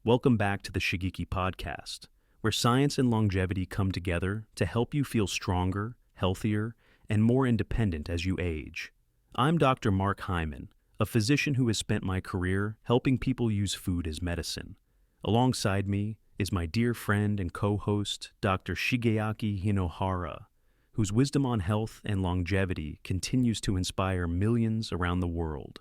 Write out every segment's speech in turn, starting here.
Welcome back to the Shigeaki Podcast, where science and longevity come together to help you feel stronger, healthier, and more independent as you age. I'm Dr. Mark Hyman, a physician who has spent my career helping people use food as medicine. Alongside me is my dear friend and co-host, Dr. Shigeaki Hinohara, whose wisdom on health and longevity continues to inspire millions around the world.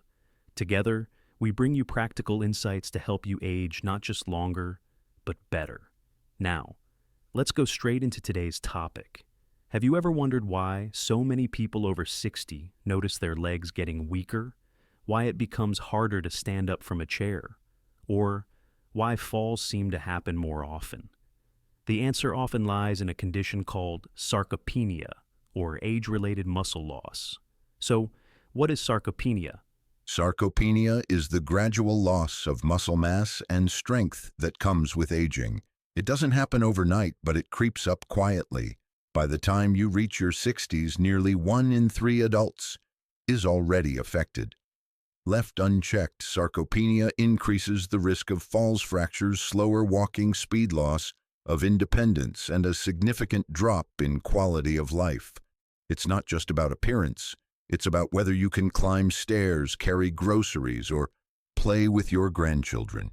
Together, we bring you practical insights to help you age not just longer, but better. Now, let's go straight into today's topic. Have you ever wondered why so many people over 60 notice their legs getting weaker? Why it becomes harder to stand up from a chair? Or why falls seem to happen more often? The answer often lies in a condition called sarcopenia, or age-related muscle loss. So, what is sarcopenia? Sarcopenia is the gradual loss of muscle mass and strength that comes with aging. It doesn't happen overnight, but it creeps up quietly. By the time you reach your 60s, nearly 1 in 3 adults is already affected. Left unchecked, sarcopenia increases the risk of falls, fractures, slower walking, speed loss, of independence, and a significant drop in quality of life. It's not just about appearance. It's about whether you can climb stairs, carry groceries, or play with your grandchildren.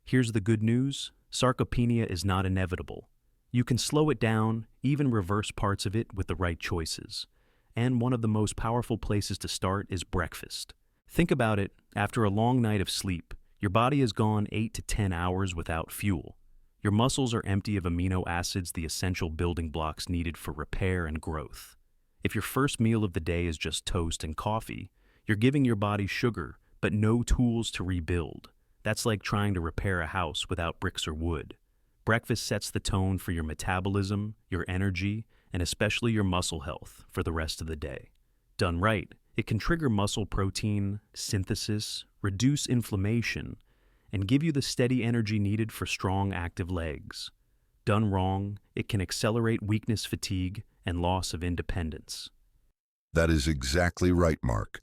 Here's the good news. Sarcopenia is not inevitable. You can slow it down, even reverse parts of it with the right choices. And one of the most powerful places to start is breakfast. Think about it. After a long night of sleep, your body has gone 8 to 10 hours without fuel. Your muscles are empty of amino acids, the essential building blocks needed for repair and growth. If your first meal of the day is just toast and coffee, you're giving your body sugar, but no tools to rebuild. That's like trying to repair a house without bricks or wood. Breakfast sets the tone for your metabolism, your energy, and especially your muscle health for the rest of the day. Done right, it can trigger muscle protein synthesis, reduce inflammation, and give you the steady energy needed for strong, active legs. Done wrong, it can accelerate weakness, fatigue, and loss of independence. That is exactly right, Mark.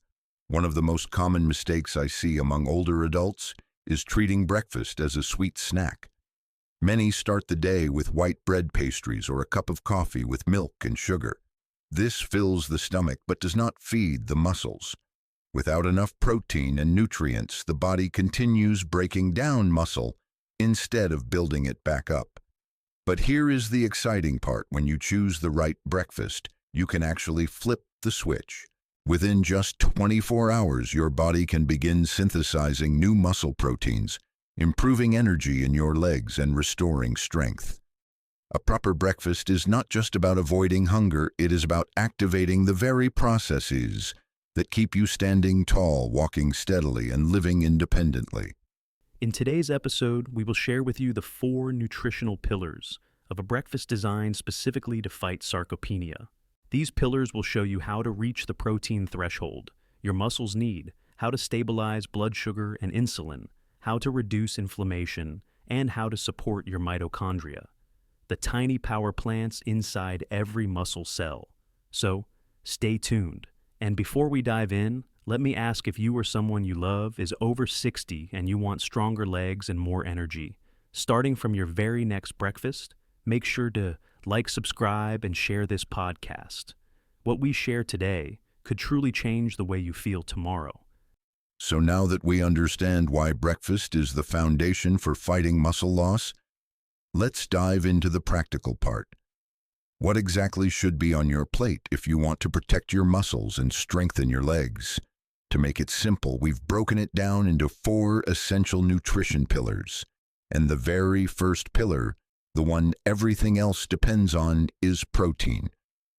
One of the most common mistakes I see among older adults is treating breakfast as a sweet snack. Many start the day with white bread pastries or a cup of coffee with milk and sugar. This fills the stomach but does not feed the muscles. Without enough protein and nutrients, the body continues breaking down muscle instead of building it back up. But here is the exciting part. When you choose the right breakfast, you can actually flip the switch. Within just 24 hours, your body can begin synthesizing new muscle proteins, improving energy in your legs and restoring strength. A proper breakfast is not just about avoiding hunger, it is about activating the very processes that keep you standing tall, walking steadily, and living independently. In today's episode, we will share with you the 4 nutritional pillars of a breakfast designed specifically to fight sarcopenia. These pillars will show you how to reach the protein threshold your muscles need, how to stabilize blood sugar and insulin, how to reduce inflammation, and how to support your mitochondria, the tiny power plants inside every muscle cell. So, stay tuned. And before we dive in, let me ask if you or someone you love is over 60 and you want stronger legs and more energy. Starting from your very next breakfast, make sure to like, subscribe, and share this podcast. What we share today could truly change the way you feel tomorrow. So now that we understand why breakfast is the foundation for fighting muscle loss, let's dive into the practical part. What exactly should be on your plate if you want to protect your muscles and strengthen your legs? To make it simple, we've broken it down into 4 essential nutrition pillars. And the very first pillar, the one everything else depends on, is protein.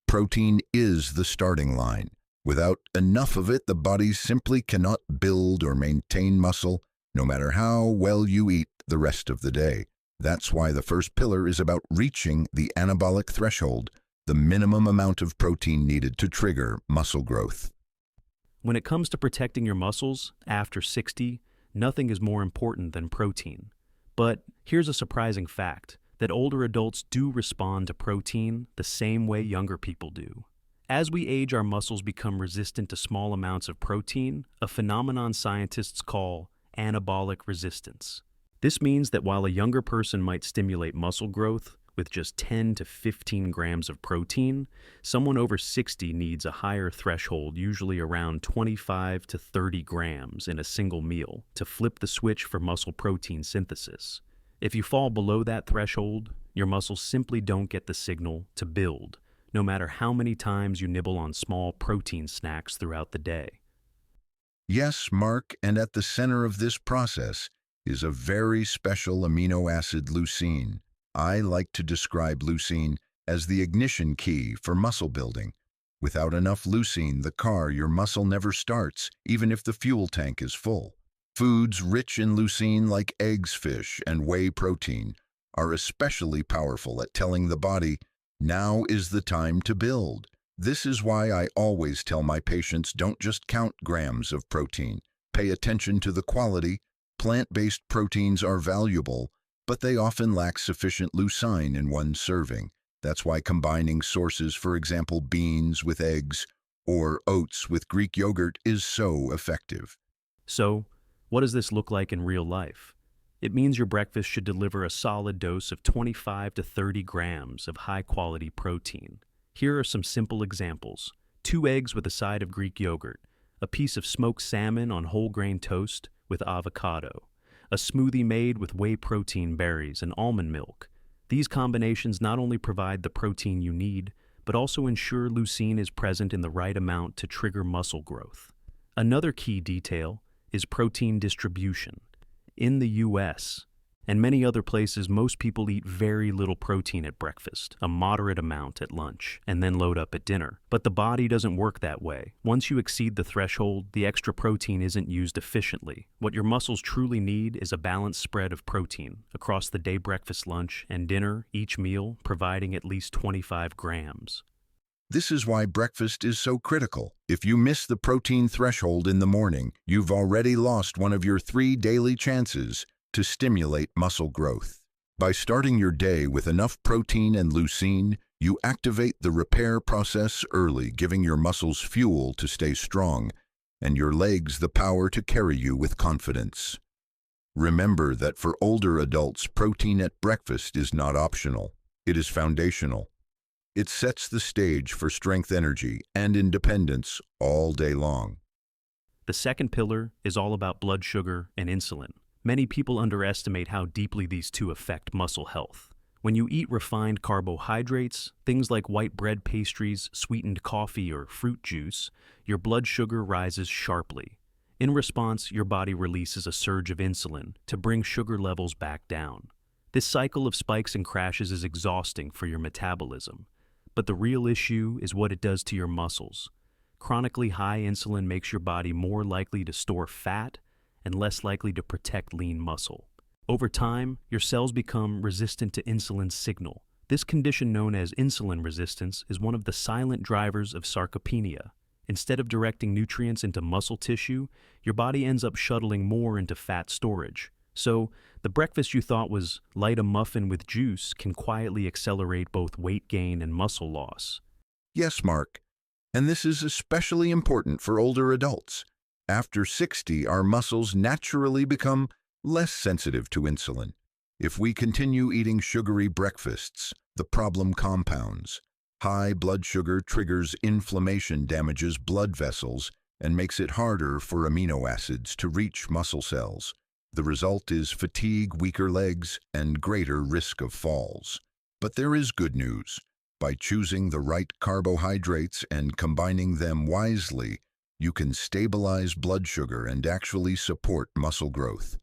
Protein is the starting line. Without enough of it, the body simply cannot build or maintain muscle, no matter how well you eat the rest of the day. That's why the first pillar is about reaching the anabolic threshold, the minimum amount of protein needed to trigger muscle growth. When it comes to protecting your muscles after 60, nothing is more important than protein. But here's a surprising fact, that older adults do respond to protein the same way younger people do. As we age, our muscles become resistant to small amounts of protein, a phenomenon scientists call anabolic resistance. This means that while a younger person might stimulate muscle growth with just 10 to 15 grams of protein, someone over 60 needs a higher threshold, usually around 25 to 30 grams in a single meal, to flip the switch for muscle protein synthesis. If you fall below that threshold, your muscles simply don't get the signal to build, no matter how many times you nibble on small protein snacks throughout the day. Yes, Mark, and at the center of this process is a very special amino acid leucine. I like to describe leucine as the ignition key for muscle building. Without enough leucine, your muscle never starts, even if the fuel tank is full. Foods rich in leucine like eggs, fish, and whey protein are especially powerful at telling the body, now is the time to build. This is why I always tell my patients, don't just count grams of protein. Pay attention to the quality. Plant-based proteins are valuable, but they often lack sufficient leucine in one serving. That's why combining sources, for example, beans with eggs or oats with Greek yogurt, is so effective. So, what does this look like in real life? It means your breakfast should deliver a solid dose of 25 to 30 grams of high-quality protein. Here are some simple examples: 2 eggs with a side of Greek yogurt, a piece of smoked salmon on whole grain toast with avocado, a smoothie made with whey protein berries and almond milk. These combinations not only provide the protein you need, but also ensure leucine is present in the right amount to trigger muscle growth. Another key detail is protein distribution. In the US and many other places, most people eat very little protein at breakfast, a moderate amount at lunch, and then load up at dinner. But the body doesn't work that way. Once you exceed the threshold, the extra protein isn't used efficiently. What your muscles truly need is a balanced spread of protein across the day: breakfast, lunch, and dinner, each meal providing at least 25 grams. This is why breakfast is so critical. If you miss the protein threshold in the morning, you've already lost one of your 3 daily chances to stimulate muscle growth. By starting your day with enough protein and leucine, you activate the repair process early, giving your muscles fuel to stay strong and your legs the power to carry you with confidence. Remember that for older adults, protein at breakfast is not optional. It is foundational. It sets the stage for strength, energy, and independence all day long. The second pillar is all about blood sugar and insulin. Many people underestimate how deeply these two affect muscle health. When you eat refined carbohydrates, things like white bread, pastries, sweetened coffee, or fruit juice, your blood sugar rises sharply. In response, your body releases a surge of insulin to bring sugar levels back down. This cycle of spikes and crashes is exhausting for your metabolism. But the real issue is what it does to your muscles. Chronically high insulin makes your body more likely to store fat and less likely to protect lean muscle. Over time, your cells become resistant to insulin's signal. This condition, known as insulin resistance, is one of the silent drivers of sarcopenia. Instead of directing nutrients into muscle tissue, your body ends up shuttling more into fat storage. So, the breakfast you thought was light a muffin with juice can quietly accelerate both weight gain and muscle loss. Yes, Mark, and this is especially important for older adults. After 60, our muscles naturally become less sensitive to insulin. If we continue eating sugary breakfasts, the problem compounds. High blood sugar triggers inflammation, damages blood vessels, and makes it harder for amino acids to reach muscle cells. The result is fatigue, weaker legs, and greater risk of falls. But there is good news. By choosing the right carbohydrates and combining them wisely, you can stabilize blood sugar and actually support muscle growth.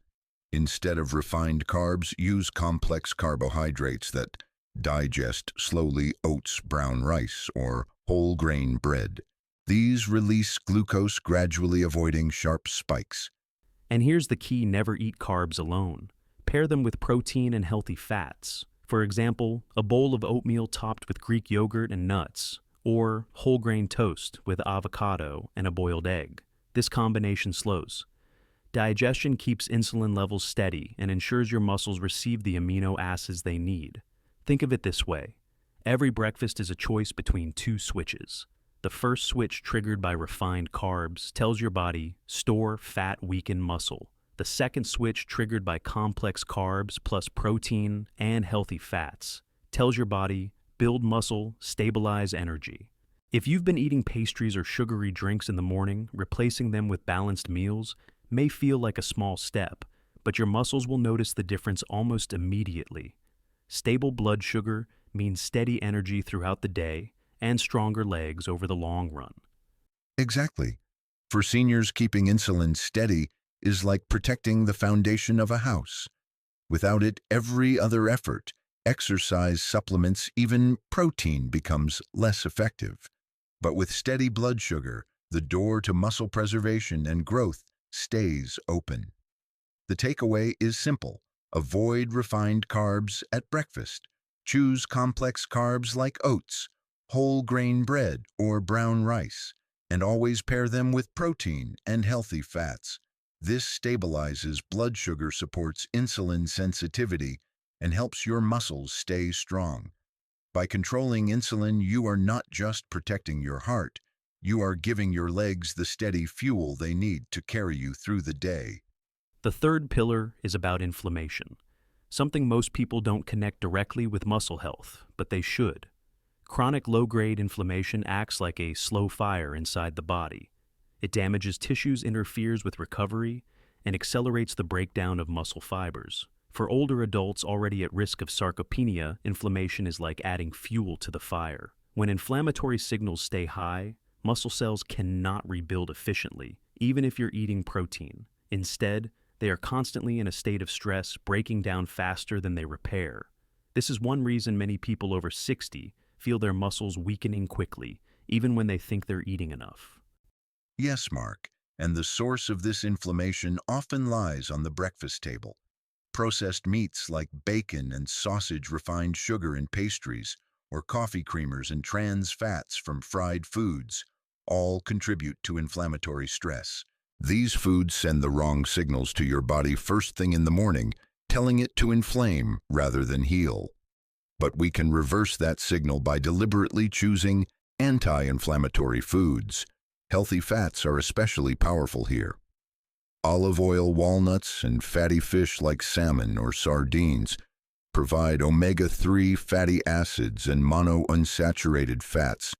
Instead of refined carbs, use complex carbohydrates that digest slowly: oats, brown rice, or whole grain bread. These release glucose, gradually avoiding sharp spikes. And here's the key: never eat carbs alone. Pair them with protein and healthy fats. For example, a bowl of oatmeal topped with Greek yogurt and nuts, or whole grain toast with avocado and a boiled egg. This combination slows digestion, keeps insulin levels steady, and ensures your muscles receive the amino acids they need. Think of it this way: every breakfast is a choice between 2 switches. The first switch, triggered by refined carbs, tells your body, store fat, weaken muscle. The second switch, triggered by complex carbs plus protein and healthy fats, tells your body, build muscle, stabilize energy. If you've been eating pastries or sugary drinks in the morning, replacing them with balanced meals may feel like a small step, but your muscles will notice the difference almost immediately. Stable blood sugar means steady energy throughout the day and stronger legs over the long run. Exactly. For seniors, keeping insulin steady is like protecting the foundation of a house. Without it, every other effort, exercise, supplements, even protein becomes less effective. But with steady blood sugar, the door to muscle preservation and growth stays open. The takeaway is simple. Avoid refined carbs at breakfast. Choose complex carbs like oats, whole grain bread, or brown rice, and always pair them with protein and healthy fats. This stabilizes blood sugar, supports insulin sensitivity, and helps your muscles stay strong. By controlling insulin, you are not just protecting your heart, you are giving your legs the steady fuel they need to carry you through the day. The third pillar is about inflammation, something most people don't connect directly with muscle health, but they should. Chronic low-grade inflammation acts like a slow fire inside the body. It damages tissues, interferes with recovery, and accelerates the breakdown of muscle fibers. For older adults already at risk of sarcopenia, inflammation is like adding fuel to the fire. When inflammatory signals stay high, muscle cells cannot rebuild efficiently, even if you're eating protein. Instead, they are constantly in a state of stress, breaking down faster than they repair. This is one reason many people over 60 feel their muscles weakening quickly, even when they think they're eating enough. Yes, Mark, and the source of this inflammation often lies on the breakfast table. Processed meats like bacon and sausage, refined sugar in pastries, or coffee creamers and trans fats from fried foods all contribute to inflammatory stress. These foods send the wrong signals to your body first thing in the morning, telling it to inflame rather than heal. But we can reverse that signal by deliberately choosing anti-inflammatory foods. Healthy fats are especially powerful here. Olive oil, walnuts, and fatty fish like salmon or sardines provide omega-3 fatty acids and monounsaturated fats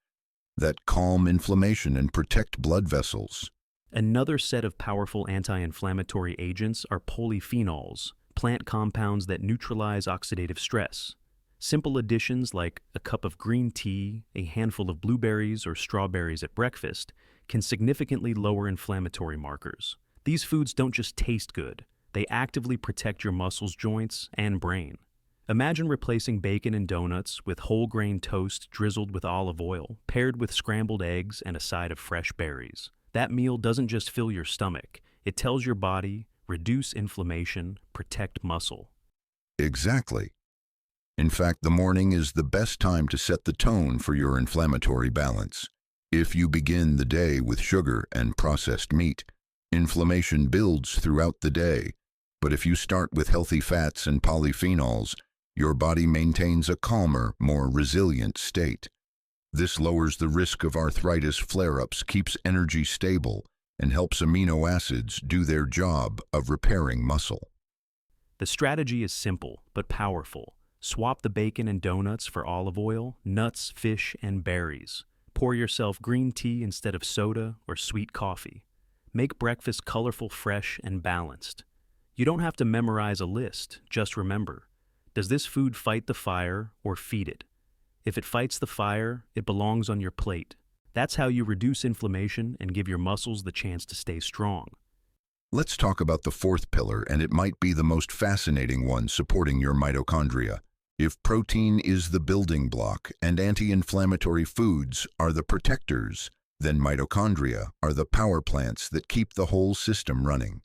that calm inflammation and protect blood vessels. Another set of powerful anti-inflammatory agents are polyphenols, plant compounds that neutralize oxidative stress. Simple additions like a cup of green tea, a handful of blueberries or strawberries at breakfast can significantly lower inflammatory markers. These foods don't just taste good, they actively protect your muscles, joints, and brain. Imagine replacing bacon and donuts with whole grain toast drizzled with olive oil, paired with scrambled eggs and a side of fresh berries. That meal doesn't just fill your stomach, it tells your body, reduce inflammation, protect muscle. Exactly. In fact, the morning is the best time to set the tone for your inflammatory balance. If you begin the day with sugar and processed meat, inflammation builds throughout the day. But if you start with healthy fats and polyphenols, your body maintains a calmer, more resilient state. This lowers the risk of arthritis flare-ups, keeps energy stable, and helps amino acids do their job of repairing muscle. The strategy is simple but powerful. Swap the bacon and donuts for olive oil, nuts, fish, and berries. Pour yourself green tea instead of soda or sweet coffee. Make breakfast colorful, fresh, and balanced. You don't have to memorize a list, just remember, does this food fight the fire or feed it? If it fights the fire, it belongs on your plate. That's how you reduce inflammation and give your muscles the chance to stay strong. Let's talk about the fourth pillar, and it might be the most fascinating one, supporting your mitochondria. If protein is the building block and anti-inflammatory foods are the protectors, then mitochondria are the power plants that keep the whole system running.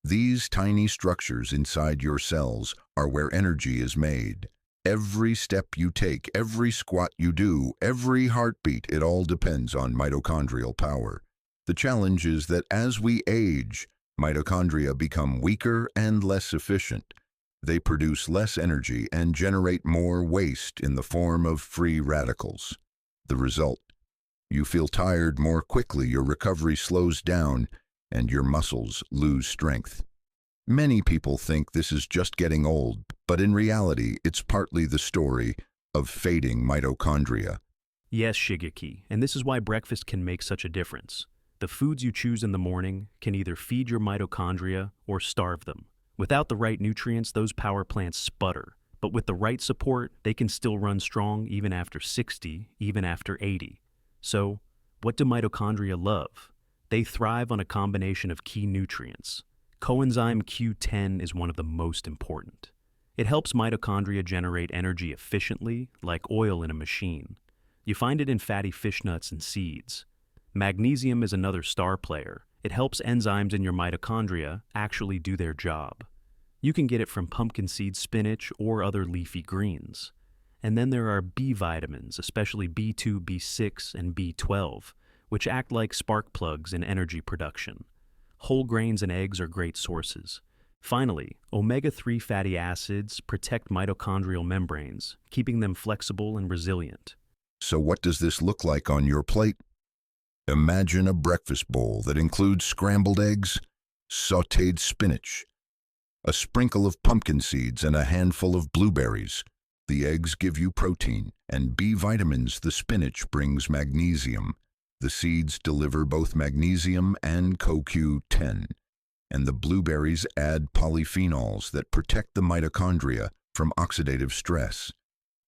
These tiny structures inside your cells are where energy is made. Every step you take, every squat you do, every heartbeat, it all depends on mitochondrial power. The challenge is that as we age, mitochondria become weaker and less efficient. They produce less energy and generate more waste in the form of free radicals. The result: you feel tired more quickly, your recovery slows down, and your muscles lose strength. Many people think this is just getting old, but in reality, it's partly the story of fading mitochondria. Yes, Shigeaki, and this is why breakfast can make such a difference. The foods you choose in the morning can either feed your mitochondria or starve them. Without the right nutrients, those power plants sputter. But with the right support, they can still run strong even after 60, even after 80. So, what do mitochondria love? They thrive on a combination of key nutrients. Coenzyme Q10 is one of the most important. It helps mitochondria generate energy efficiently, like oil in a machine. You find it in fatty fish nuts and seeds. Magnesium is another star player. It helps enzymes in your mitochondria actually do their job. You can get it from pumpkin seed spinach or other leafy greens. And then there are B vitamins, especially B2, B6, and B12, which act like spark plugs in energy production. Whole grains and eggs are great sources. Finally, omega-3 fatty acids protect mitochondrial membranes, keeping them flexible and resilient. So what does this look like on your plate? Imagine a breakfast bowl that includes scrambled eggs, sautéed spinach, a sprinkle of pumpkin seeds, and a handful of blueberries. The eggs give you protein and B vitamins. The spinach brings magnesium. The seeds deliver both magnesium and CoQ10. And the blueberries add polyphenols that protect the mitochondria from oxidative stress.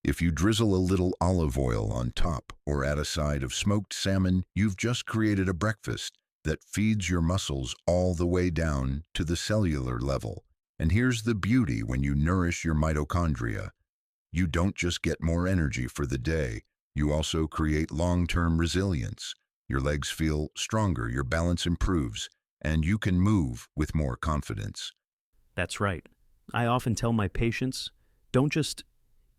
If you drizzle a little olive oil on top or add a side of smoked salmon, you've just created a breakfast that feeds your muscles all the way down to the cellular level. And here's the beauty: when you nourish your mitochondria, you don't just get more energy for the day, you also create long-term resilience. Your legs feel stronger, your balance improves, and you can move with more confidence. That's right. I often tell my patients, don't just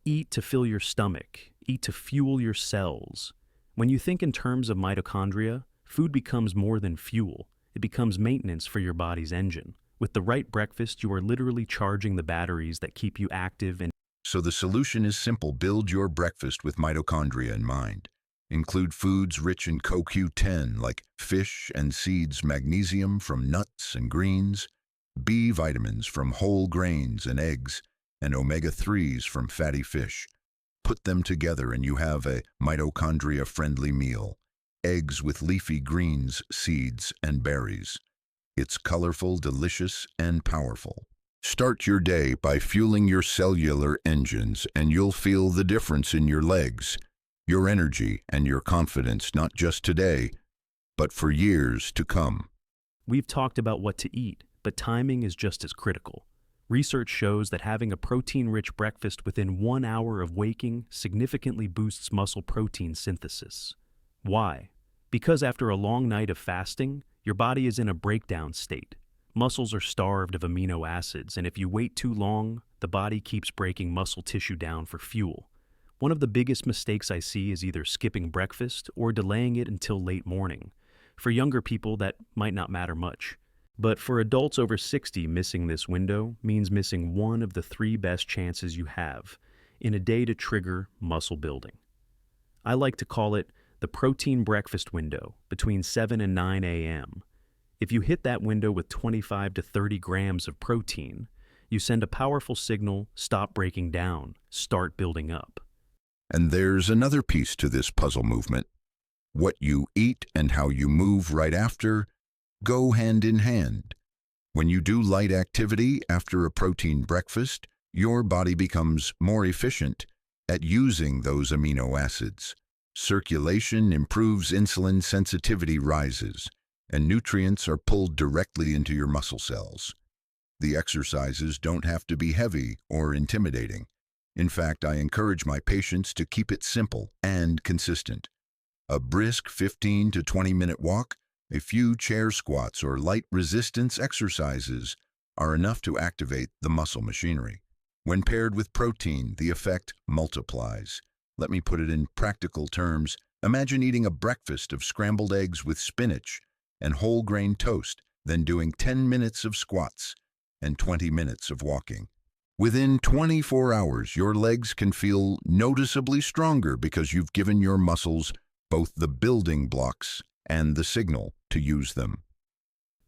eat to fill your stomach, eat to fuel your cells. When you think in terms of mitochondria, food becomes more than fuel. It becomes maintenance for your body's engine. With the right breakfast, you are literally charging the batteries that keep you active and So the solution is simple: build your breakfast with mitochondria in mind. Include foods rich in CoQ10 like fish and seeds, magnesium from nuts and greens, B vitamins from whole grains and eggs, and omega-3s from fatty fish. Put them together and you have a mitochondria-friendly meal. Eggs with leafy greens, seeds, and berries. It's colorful, delicious, and powerful. Start your day by fueling your cellular engines, and you'll feel the difference in your legs, your energy, and your confidence, not just today, but for years to come. we've talked about what to eat, but timing is just as critical. Research shows that having a protein-rich breakfast within 1 hour of waking significantly boosts muscle protein synthesis. Why? Because after a long night of fasting, your body is in a breakdown state. Muscles are starved of amino acids, and if you wait too long, the body keeps breaking muscle tissue down for fuel. One of the biggest mistakes I see is either skipping breakfast or delaying it until late morning. For younger people, that might not matter much. But for adults over 60, missing this window means missing one of the 3 best chances you have in a day to trigger muscle building. I like to call it the protein breakfast window between 7 and 9 a.m. If you hit that window with 25 to 30 grams of protein, you send a powerful signal: stop breaking down, start building up. And there's another piece to this puzzle movement. What you eat and how you move right after go hand in hand. When you do light activity after a protein breakfast, your body becomes more efficient at using those amino acids. Circulation improves, insulin sensitivity rises, and nutrients are pulled directly into your muscle cells. The exercises don't have to be heavy or intimidating. In fact, I encourage my patients to keep it simple and consistent. A brisk 15 to 20-minute walk, a few chair squats, or light resistance exercises are enough to activate the muscle machinery. When paired with protein, the effect multiplies. Let me put it in practical terms. Imagine eating a breakfast of scrambled eggs with spinach and whole grain toast, then doing 10 minutes of squats and 20 minutes of walking. Within 24 hours, your legs can feel noticeably stronger because you've given your muscles both the building blocks and the signal to use them.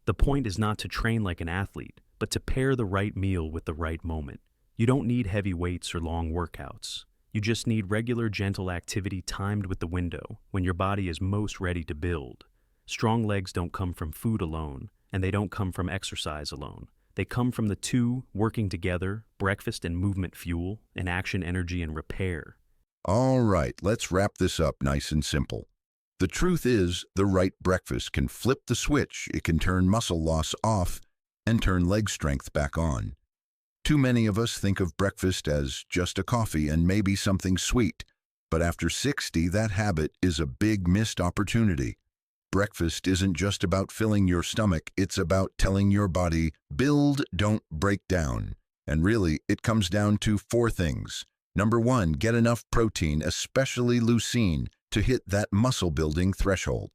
The point is not to train like an athlete, but to pair the right meal with the right moment. You don't need heavy weights or long workouts. You just need regular, gentle activity timed with the window when your body is most ready to build. Strong legs don't come from food alone, and they don't come from exercise alone. They come from the two working together: breakfast and movement fuel, and action, energy, and repair. All right, let's wrap this up nice and simple. The truth is, the right breakfast can flip the switch. It can turn muscle loss off and turn leg strength back on. Too many of us think of breakfast as just a coffee and maybe something sweet, but after 60, that habit is a big missed opportunity. Breakfast isn't just about filling your stomach, it's about telling your body, build, don't break down. And really, it comes down to 4 things. Number 1, get enough protein, especially leucine, to hit that muscle-building threshold.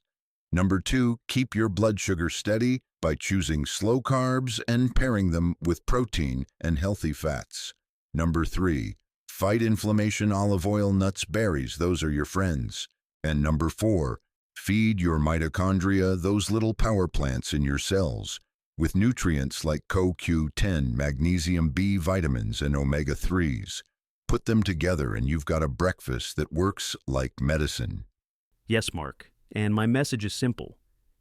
Number 2, keep your blood sugar steady by choosing slow carbs and pairing them with protein and healthy fats. Number 3, fight inflammation, olive oil, nuts, berries, those are your friends. And number 4, feed your mitochondria, those little power plants in your cells, with nutrients like CoQ10, magnesium, B vitamins, and omega-3s. Put them together and you've got a breakfast that works like medicine. Yes, Mark, and my message is simple.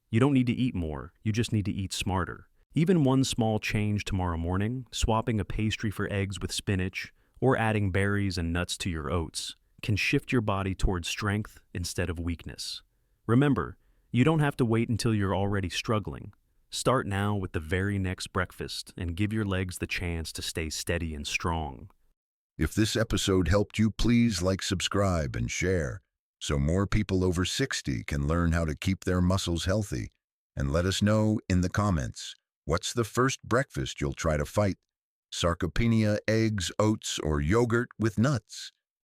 You don't need to eat more, you just need to eat smarter. Even one small change tomorrow morning, swapping a pastry for eggs with spinach, or adding berries and nuts to your oats, can shift your body towards strength instead of weakness. Remember, you don't have to wait until you're already struggling. Start now with the very next breakfast and give your legs the chance to stay steady and strong. If this episode helped you, please like, subscribe, and share so more people over 60 can learn how to keep their muscles healthy. And let us know in the comments, what's the first breakfast you'll try to fight? Sarcopenia, eggs, oats, or yogurt with nuts?